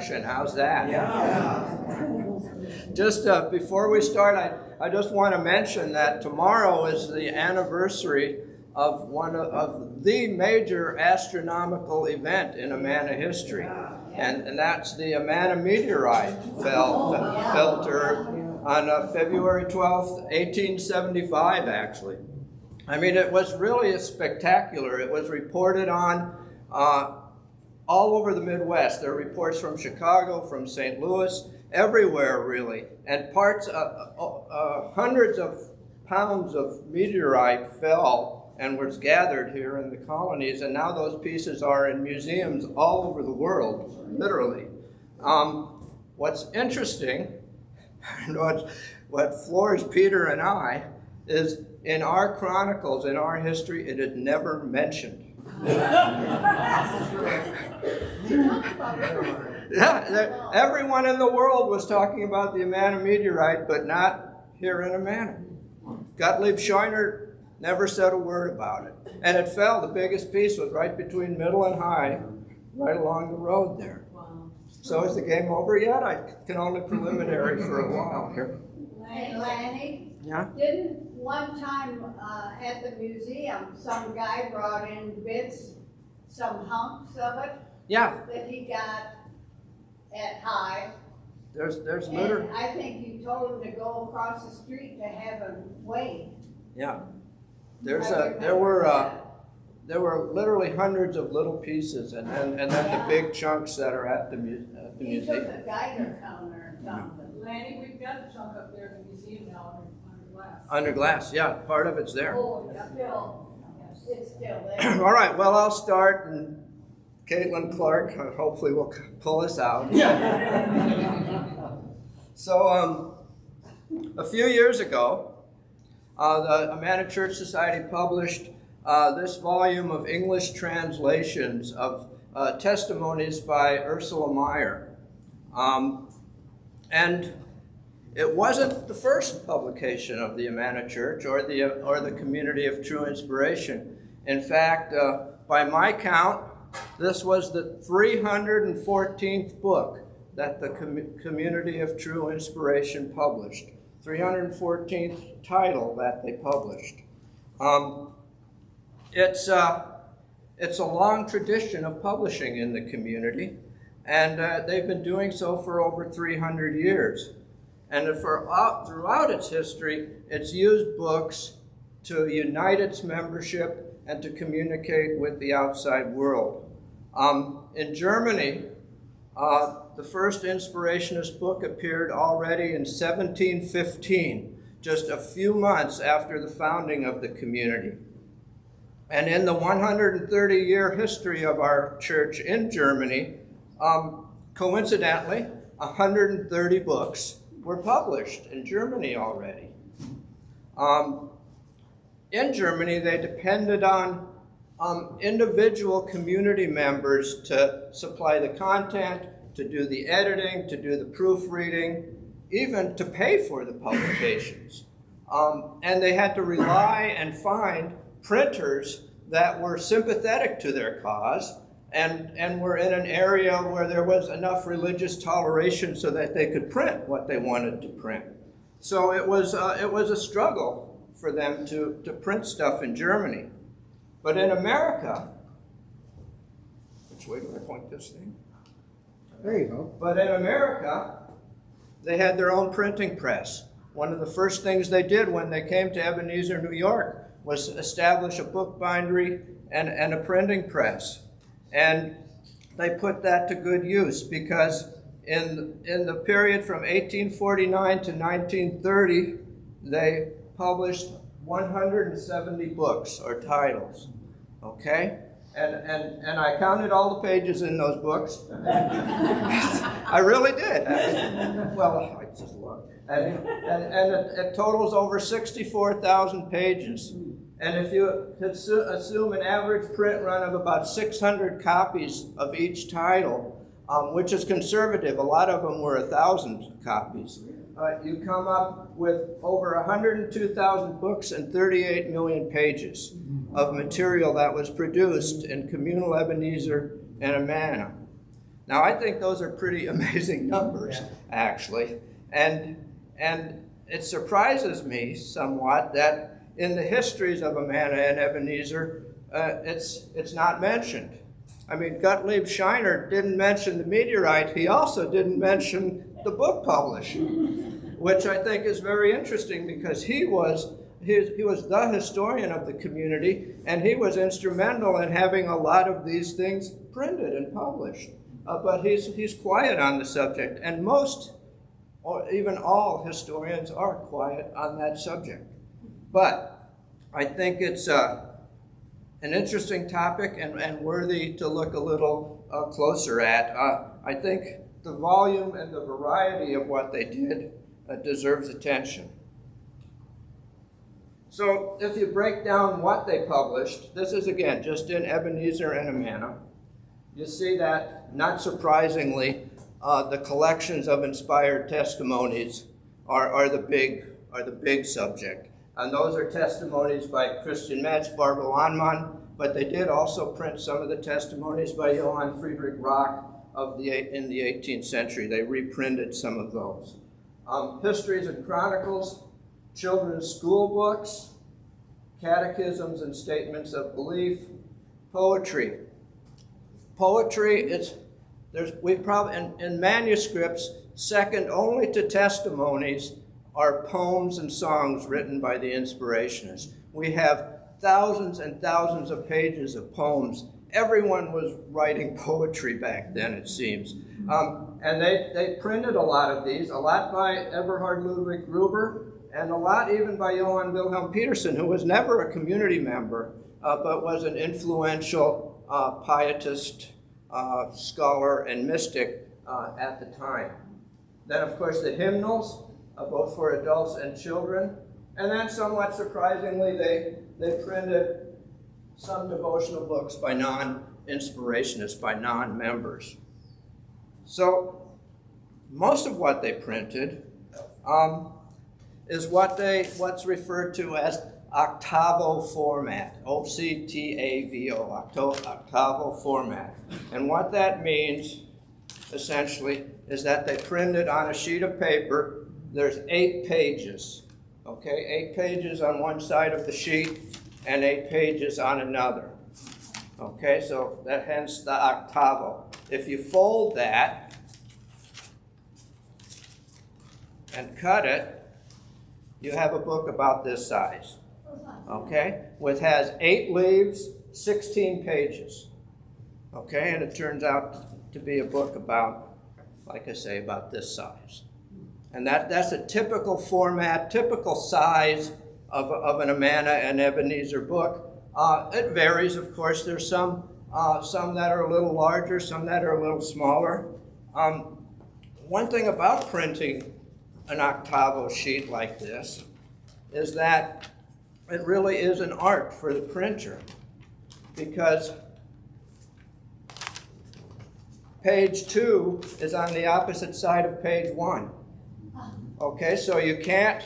How's that? Yeah. Just before we start, I just want to mention that tomorrow is the anniversary of one of the major astronomical event in Amana history, and that's the Amana meteorite fell to Earth on February 12th, 1875. Actually, I mean, it was really spectacular. It was reported on all over the Midwest. There are reports from Chicago, from St. Louis, everywhere really. And hundreds of pounds of meteorite fell and was gathered here in the colonies. And now those pieces are in museums all over the world, literally. What's interesting, and what floors Peter and I, is in our chronicles, in our history, it is never mentioned. Yeah, everyone in the world was talking about the Amana meteorite, but not here in Amana. Gottlieb Scheuner never said a word about it. And it fell, the biggest piece was right between Middle and High, right along the road there. Wow. So is the game over yet? I can only preliminary for a while here. Hey, Lanny? Yeah? Didn't one time at the museum, some guy brought in bits, some hunks of it? Yeah. That he got at High. There's literally. I think you told him to go across the street to have him weighed. Yeah. There were literally hundreds of little pieces, and then the big chunks that are at the museum. He took a Geiger counter or something. Lanny, we've got a chunk up there in the museum now under glass. Under glass, yeah. Part of it's there. Oh, it's still there. All right, well, I'll start, and Caitlin Clark hopefully will pull us out. So, a few years ago, the Amana Church Society published this volume of English translations of testimonies by Ursula Meyer. And it wasn't the first publication of the Amana Church or the Community of True Inspiration. In fact, by my count, this was the 314th book that the Community of True Inspiration published. 314th title that they published. It's a long tradition of publishing in the community, and they've been doing so for over 300 years. And throughout its history, it's used books to unite its membership and to communicate with the outside world. In Germany, the first inspirationist book appeared already in 1715, just a few months after the founding of the community. And in the 130-year history of our church in Germany, coincidentally, 130 books were published in Germany already. In Germany, they depended on individual community members to supply the content, to do the editing, to do the proofreading, even to pay for the publications. And they had to rely and find printers that were sympathetic to their cause and were in an area where there was enough religious toleration so that they could print what they wanted to print. So it was a struggle for them to print stuff in Germany. But in America, which way do I point this thing? There you go. But in America, they had their own printing press. One of the first things they did when they came to Ebenezer, New York, was establish a book bindery and a printing press. And they put that to good use because in the period from 1849 to 1930, they published 170 books or titles, okay? And I counted all the pages in those books. I really did. I just looked. And it totals over 64,000 pages. And if you assume an average print run of about 600 copies of each title, which is conservative, a lot of them were 1,000 copies, you come up with over 102,000 books and 38 million pages of material that was produced in communal Ebenezer and Amana. Now, I think those are pretty amazing numbers, actually. And it surprises me somewhat that in the histories of Amana and Ebenezer, it's not mentioned. I mean, Gottlieb Scheiner didn't mention the meteorite. He also didn't mention the book publishing, which I think is very interesting because he was the historian of the community, and he was instrumental in having a lot of these things printed and published. But he's quiet on the subject, and most, or even all historians are quiet on that subject. But I think it's an interesting topic and worthy to look a little closer at. I think the volume and the variety of what they did deserves attention. So if you break down what they published, this is again just in Ebenezer and Amana, you see that, not surprisingly, the collections of inspired testimonies are the big subject. And those are testimonies by Christian Metz, Barbara Landmann, but they did also print some of the testimonies by Johann Friedrich Rock in the 18th century. They reprinted some of those. Histories and chronicles, children's school books, catechisms and statements of belief, poetry. Poetry, we've probably, in manuscripts, second only to testimonies, are poems and songs written by the inspirationists. We have thousands and thousands of pages of poems. Everyone was writing poetry back then, it seems. And they printed a lot of these, a lot by Eberhard Ludwig Gruber, and a lot even by Johann Wilhelm Petersen, who was never a community member, but was an influential pietist, scholar, and mystic at the time. Then, of course, the hymnals, both for adults and children. And then, somewhat surprisingly, they printed some devotional books by non-inspirationists, by non-members. So, most of what they printed is what's referred to as octavo format, O-C-T-A-V-O, octavo format. And what that means, essentially, is that they printed on a sheet of paper. There's 8 pages, okay? 8 pages on one side of the sheet and 8 pages on another. Okay, so that hence the octavo. If you fold that and cut it, you have a book about this size. Okay, which has 8 leaves, 16 pages. Okay, and it turns out to be a book about, like I say, about this size. And that's a typical format, typical size of an Amana and Ebenezer book. It varies, of course. There's some that are a little larger, some that are a little smaller. One thing about printing an octavo sheet like this is that it really is an art for the printer, because page 2 is on the opposite side of page 1. Okay, so you can't,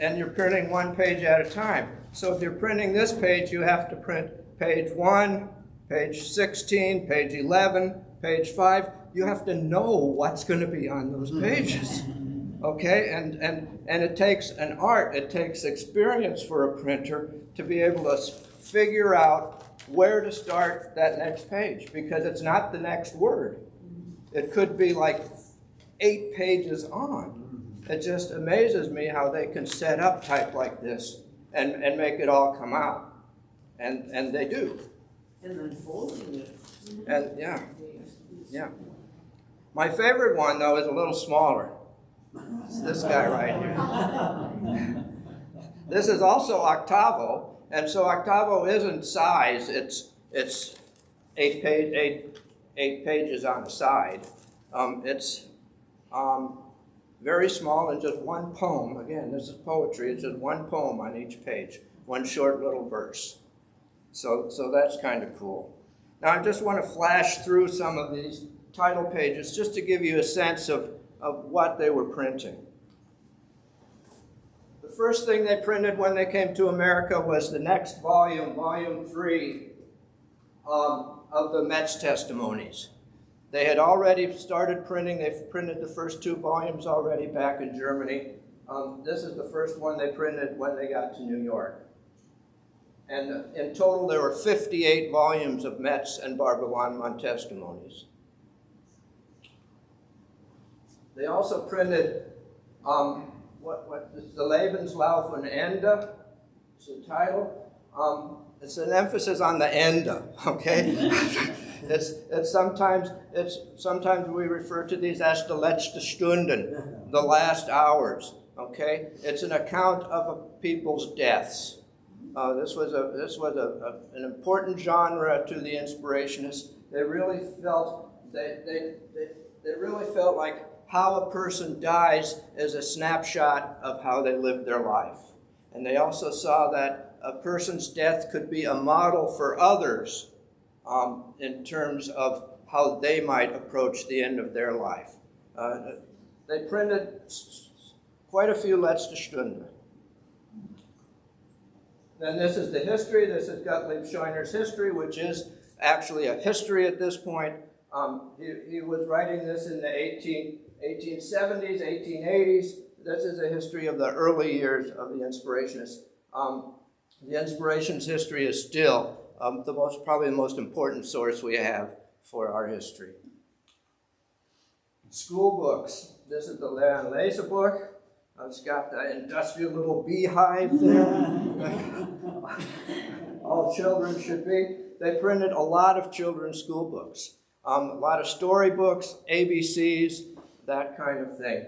and you're printing one page at a time. So if you're printing this page, you have to print page 1, page 16, page 11, page 5. You have to know what's going to be on those pages. Okay, and it takes an art, it takes experience for a printer to be able to figure out where to start that next page, because it's not the next word. It could be like 8 pages on. It just amazes me how they can set up type like this and make it all come out. And they do. And then folding it. And yeah. My favorite one, though, is a little smaller. It's this guy right here. This is also octavo, and so octavo isn't size. It's 8 pages on the side. It's very small and just one poem. Again, this is poetry. It's just one poem on each page, one short little verse. So that's kind of cool. Now I just want to flash through some of these title pages just to give you a sense of what they were printing. The first thing they printed when they came to America was the next volume, volume 3 of the Metz testimonies. They had already started printing. They've printed the first 2 volumes already back in Germany. This is the first one they printed when they got to New York. And in total, there were 58 volumes of Metz and Barber-Wannmann testimonies. They also printed what is the Lebenslauf und Ende, is the title. It's an emphasis on the Ende, okay? it's sometimes we refer to these as the letzte Stunden, the last hours, okay? It's an account of a people's deaths. This was an important genre to the Inspirationists. They really felt like how a person dies is a snapshot of how they lived their life. And they also saw that a person's death could be a model for others in terms of how they might approach the end of their life. They printed quite a few letzte Stunde. Then this is the history. This is Gottlieb Scheuner's history, which is actually a history at this point. He was writing this in the 1870s, 1880s. This is a history of the early years of the Inspirationists. The Inspirations history is still probably the most important source we have for our history. School books. This is the Lern- Lesebook. It's got the industrial little beehive there. All children should be. They printed a lot of children's school books. A lot of storybooks, ABCs, that kind of thing.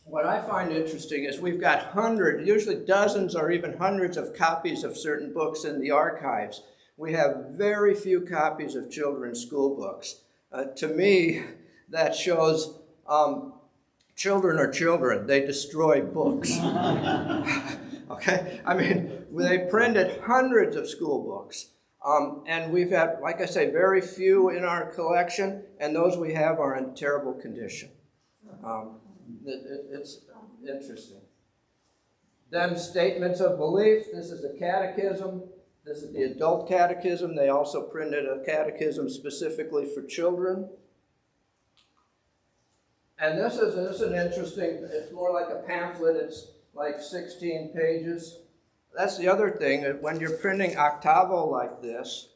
What I find interesting is we've got hundreds, usually dozens or even hundreds of copies of certain books in the archives. We have very few copies of children's school books. To me, that shows children are children. They destroy books. Okay? I mean, they printed hundreds of school books. And we've had, like I say, very few in our collection, and those we have are in terrible condition. It's interesting. Then statements of belief. This is a catechism. This is the adult catechism. They also printed a catechism specifically for children. And this is an interesting, it's more like a pamphlet. It's like 16 pages. That's the other thing. When you're printing octavo like this,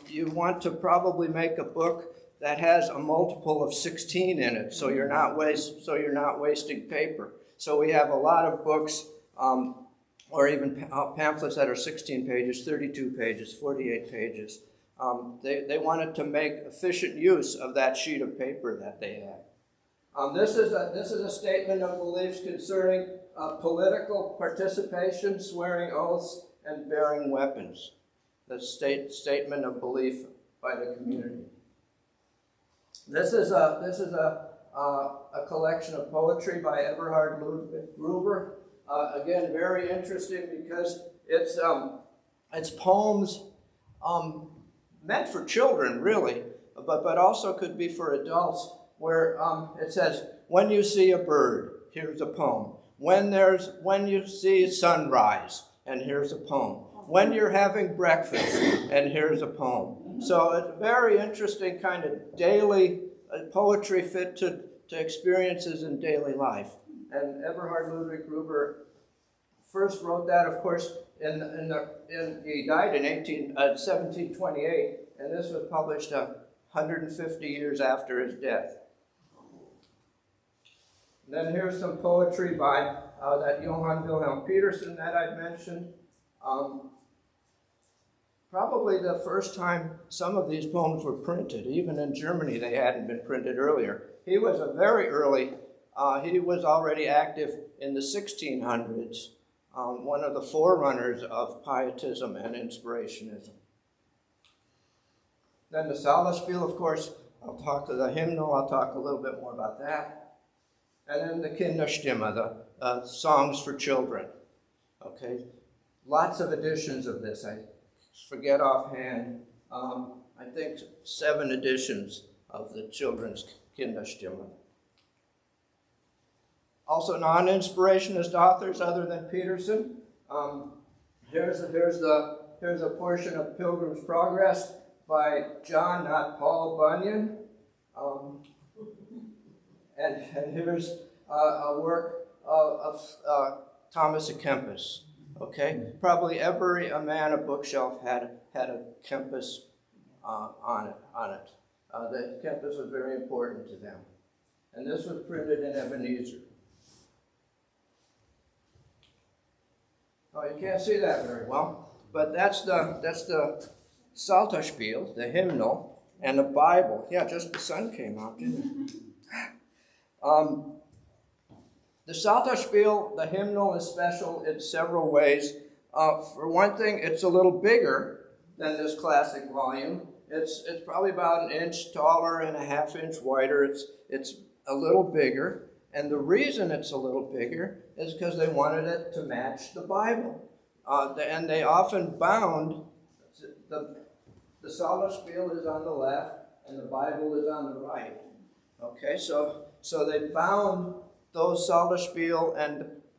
you want to probably make a book that has a multiple of 16 in it, so you're not wasting paper. So we have a lot of books, or even pamphlets that are 16 pages, 32 pages, 48 pages. They wanted to make efficient use of that sheet of paper that they had. This is a statement of beliefs concerning political participation, swearing oaths, and bearing weapons. The statement of belief by the community. This is a collection of poetry by Eberhard Ludwig Gruber. Again, very interesting because it's poems meant for children, really, but also could be for adults. Where it says, "When you see a bird, here's a poem. When you see sunrise, and here's a poem. When you're having breakfast, and here's a poem." So it's very interesting kind of daily poetry fit to experiences in daily life. And Eberhard Ludwig Gruber first wrote that, of course, he died in 1728, and this was published 150 years after his death. Then here's some poetry by that Johann Wilhelm Petersen that I mentioned. Probably the first time some of these poems were printed. Even in Germany, they hadn't been printed earlier. He was a very early, he was already active in the 1600s, one of the forerunners of Pietism and Inspirationism. Then the Salaspiel, of course, I'll talk to the hymnal, I'll talk a little bit more about that. And then the Kinderstimme, the songs for children. Okay, lots of editions of this. I forget offhand. I think 7 editions of the children's Kinderstimme. Also non-inspirationist authors other than Petersen. Here's a portion of Pilgrim's Progress. by John, not Paul Bunyan. And here's a work of Thomas à Kempis. Okay, probably every Amana bookshelf had a Kempis on it. The Kempis was very important to them, and this was printed in Ebenezer. Oh, you can't see that very well, but that's the Psalterspiel, the hymnal, and the Bible. Yeah, just the sun came out, didn't it? The Psalterspiel, the hymnal, is special in several ways. For one thing, it's a little bigger than this classic volume. It's probably about 1 inch taller and a 1/2 inch wider. It's a little bigger. And the reason it's a little bigger is because they wanted it to match the Bible. And they often bound, the Psalterspiel is on the left and the Bible is on the right. Okay, so they bound those Psalterspiel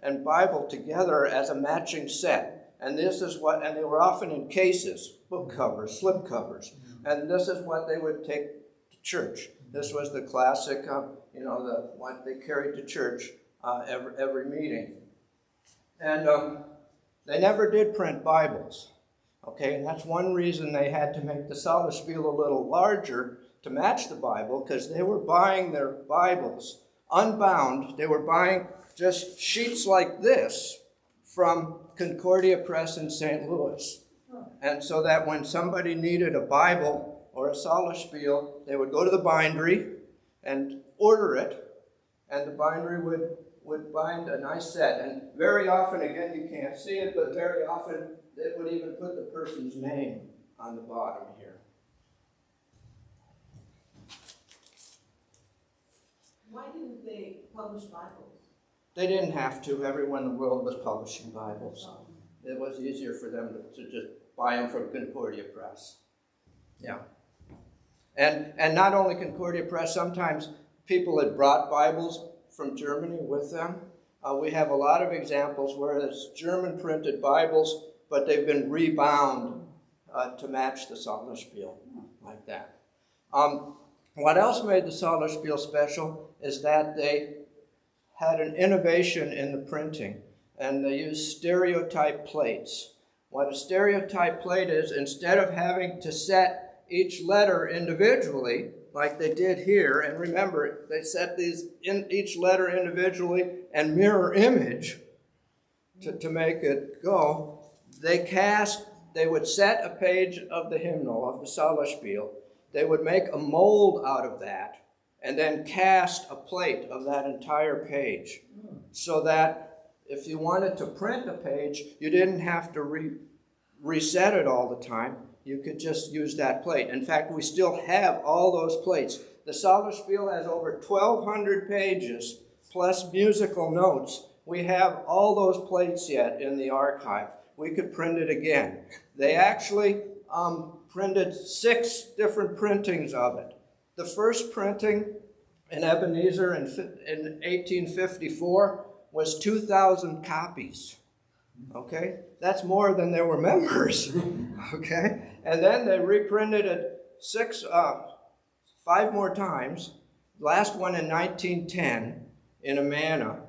and Bible together as a matching set. And this is and they were often in cases, book covers, slip covers. And this is what they would take to church. This was the classic, what they carried to church every meeting. And they never did print Bibles. Okay, and that's one reason they had to make the Psalterspiel a little larger to match the Bible, because they were buying their Bibles unbound. They were buying just sheets like this from Concordia Press in St. Louis. And so that when somebody needed a Bible or a Psalterspiel, they would go to the bindery and order it, and the bindery would bind a nice set. And very often, again, you can't see it, but very often it would even put the person's name on the bottom here. Why didn't they publish Bibles? They didn't have to. Everyone in the world was publishing Bibles. It was easier for them to just buy them from Concordia Press. Yeah. And not only Concordia Press, sometimes people had brought Bibles from Germany with them. We have a lot of examples where it's German printed Bibles, but they've been rebound to match the Psalterspiel, like that. What else made the Psalterspiel special is that they had an innovation in the printing, and they used stereotype plates. What a stereotype plate is, instead of having to set each letter individually, like they did here, and remember, they set each letter individually and mirror image to make it go, they would set a page of the hymnal, of the Psalterspiel. They would make a mold out of that and then cast a plate of that entire page, so that if you wanted to print a page, you didn't have to reset it all the time. You could just use that plate. In fact, we still have all those plates. The Psalterspiel has over 1,200 pages, plus musical notes. We have all those plates yet in the archive. We could print it again. They actually printed 6 different printings of it. The first printing in Ebenezer in 1854 was 2,000 copies. Okay? That's more than there were members. Okay? And then they reprinted it 5 more times. Last one in 1910 in Amana.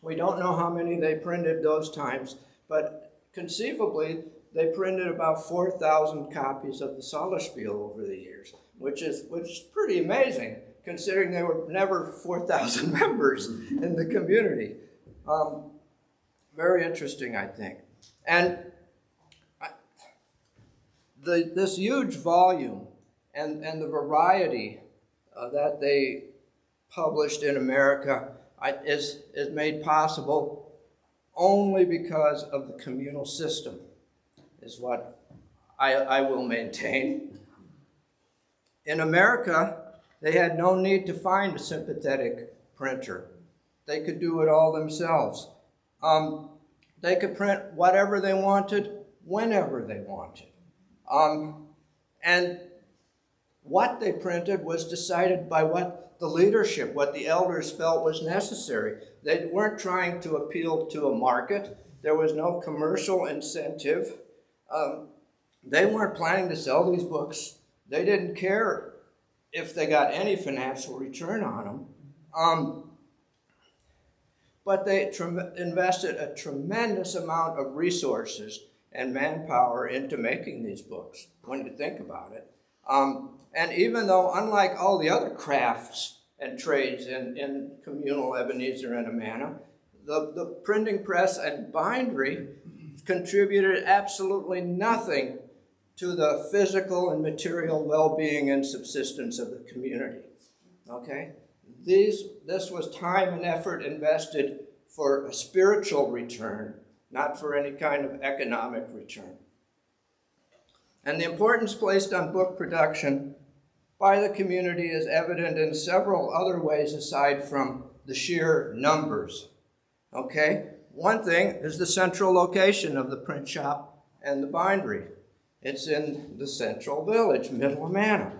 We don't know how many they printed those times, but conceivably they printed about 4,000 copies of the Psalterspiel over the years, which is pretty amazing, considering there were never 4,000 members in the community. Very interesting, I think. And this huge volume and the variety that they published in America is made possible only because of the communal system, is what I will maintain. In America, they had no need to find a sympathetic printer. They could do it all themselves. They could print whatever they wanted, whenever they wanted. And what they printed was decided by what the leadership, what the elders felt was necessary. They weren't trying to appeal to a market. There was no commercial incentive. They weren't planning to sell these books They didn't care if they got any financial return on them. But they invested a tremendous amount of resources and manpower into making these books, when you think about it. And even though, unlike all the other crafts and trades in communal Ebenezer and Amana, the printing press and bindery contributed absolutely nothing to the physical and material well-being and subsistence of the community. Okay? This was time and effort invested for a spiritual return, not for any kind of economic return. And the importance placed on book production by the community is evident in several other ways aside from the sheer numbers. Okay? One thing is the central location of the print shop and the bindery. It's in the central village, Middle Amana,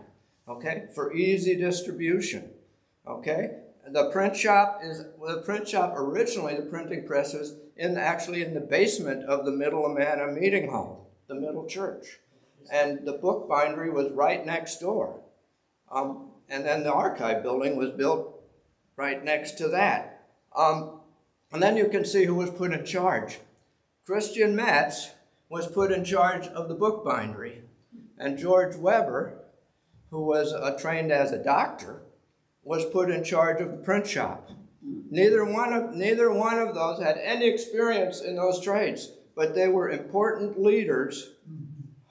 okay, for easy distribution, okay? The print shop originally, the printing press was actually in the basement of the Middle Amana meeting hall, the Middle Church. And the book bindery was right next door. And then the archive building was built right next to that. And then you can see who was put in charge. Christian Metz was put in charge of the book bindery. And George Weber, who was trained as a doctor, was put in charge of the print shop. Neither one of those had any experience in those trades, but they were important leaders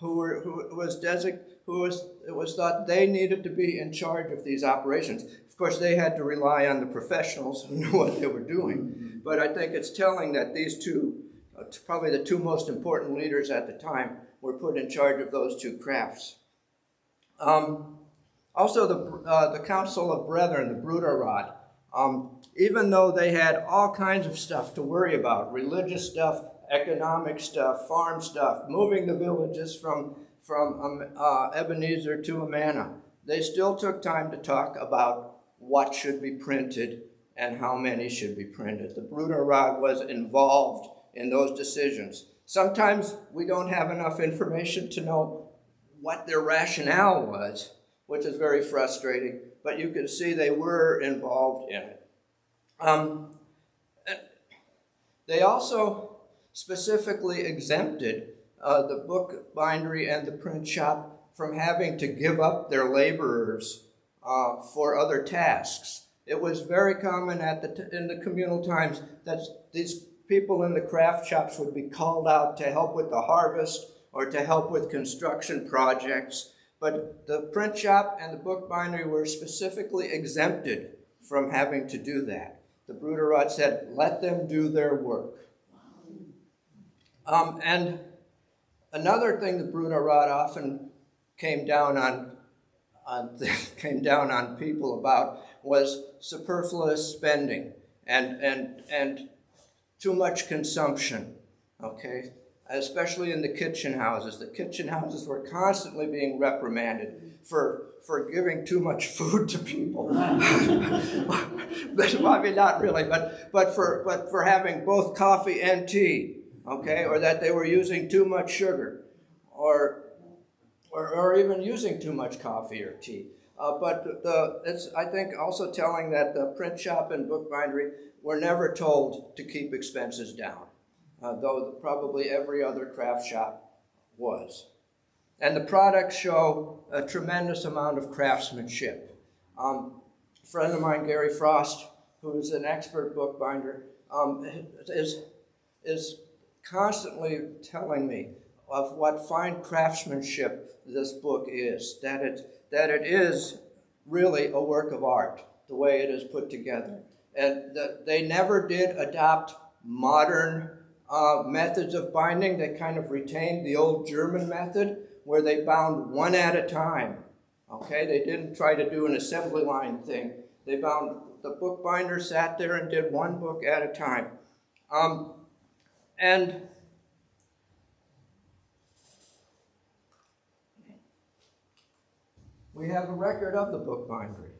it was thought they needed to be in charge of these operations. Of course, they had to rely on the professionals who knew what they were doing. But I think it's telling that these two, probably the two most important leaders at the time, were put in charge of those two crafts. Also, the Council of Brethren, the Bruderrat, even though they had all kinds of stuff to worry about, religious stuff, economic stuff, farm stuff, moving the villages from Ebenezer to Amana, they still took time to talk about what should be printed and how many should be printed. The Bruderrat was involved in those decisions. Sometimes we don't have enough information to know what their rationale was, which is very frustrating, but you can see they were involved in it. They also specifically exempted the book bindery and the print shop from having to give up their laborers for other tasks. It was very common in the communal times that these people in the craft shops would be called out to help with the harvest or to help with construction projects. But the print shop and the book bindery were specifically exempted from having to do that. The Bruderrat said, let them do their work. And another thing the Bruderrat often came down on people about was superfluous spending and too much consumption, okay? Especially in the kitchen houses. The kitchen houses were constantly being reprimanded for giving too much food to people. But, I mean, not really, but for having both coffee and tea, okay? Or that they were using too much sugar, or even using too much coffee or tea. But it's, I think, also telling that the print shop and book bindery were never told to keep expenses down, though probably every other craft shop was. And the products show a tremendous amount of craftsmanship. A friend of mine, Gary Frost, who is an expert bookbinder, is constantly telling me of what fine craftsmanship this book is, that it is really a work of art, the way it is put together. And they never did adopt modern methods of binding. They kind of retained the old German method where they bound one at a time. Okay, they didn't try to do an assembly line thing. They bound, the bookbinder sat there and did one book at a time. And we have a record of the book bindery.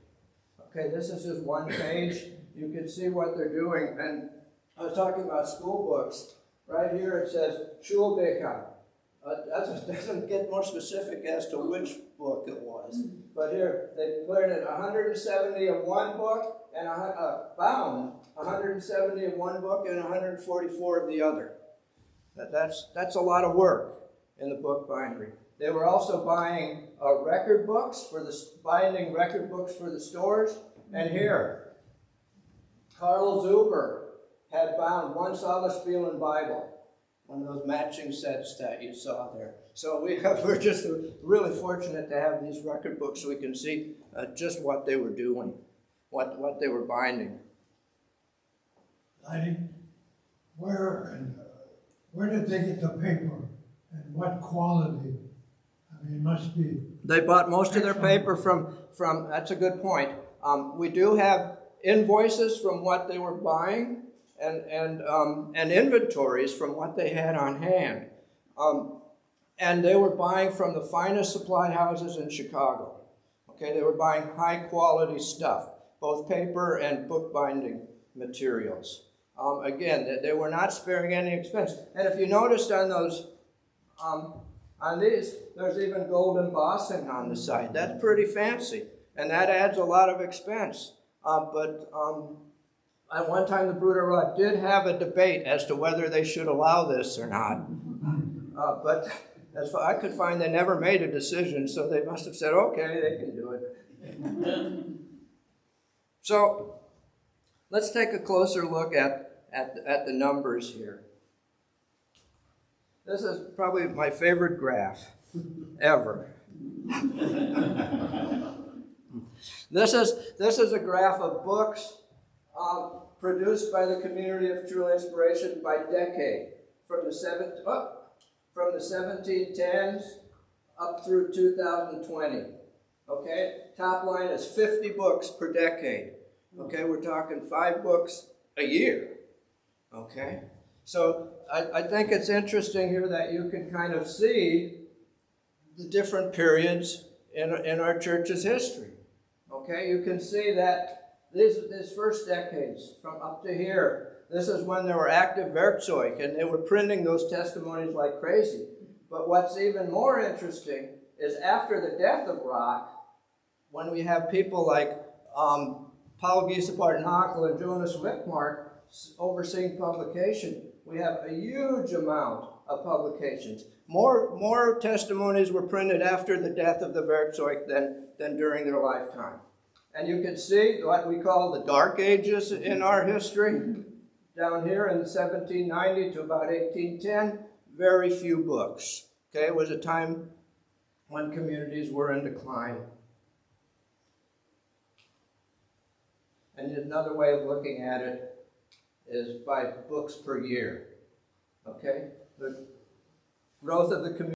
Okay, this is just one page. You can see what they're doing. And I was talking about school books. Right here it says Schulbücher. That doesn't get more specific as to which book it was. was. But here, they printed 170 of one book and bound 170 of one book and 144 of the other. That's a lot of work in the book bindery. They were also buying record books binding record books for the stores. And here, Karl Zuber had bound one Saulaspielen Bible, one of those matching sets that you saw there. So we're just really fortunate to have these record books so we can see just what they were doing, what they were binding. Lanny, where did they get the paper and what quality? I mean, it must be. They bought most of their paper from that's a good point. We do have invoices from what they were buying and inventories from what they had on hand. And they were buying from the finest supply houses in Chicago. Okay, they were buying high quality stuff, both paper and bookbinding materials. Again, they were not sparing any expense. And if you noticed on those, on these, there's even gold embossing on the side. That's pretty fancy, and that adds a lot of expense. But at one time, the Bruderrat did have a debate as to whether they should allow this or not. But as far I could find, they never made a decision, so they must have said, okay, they can do it. So let's take a closer look at the numbers here. This is probably my favorite graph ever. This is a graph of books produced by the Community of True Inspiration by decade, from the 1710s up through 2020. Okay, top line is 50 books per decade. Okay, we're talking 5 books a year. Okay, so I think it's interesting here that you can kind of see the different periods in our church's history. Okay, you can see that these first decades from up to here, this is when there were active Werkzeug, and they were printing those testimonies like crazy. But what's even more interesting is after the death of Rock, when we have people like Paul Giesepart-Nakel and Jonas Wickmark overseeing publication, we have a huge amount of publications. More testimonies were printed after the death of the Werkzeug than during their lifetime. And you can see what we call the Dark Ages in our history. Down here in 1790 to about 1810, very few books. Okay, it was a time when communities were in decline. And another way of looking at it is by books per year. Okay, the growth of the community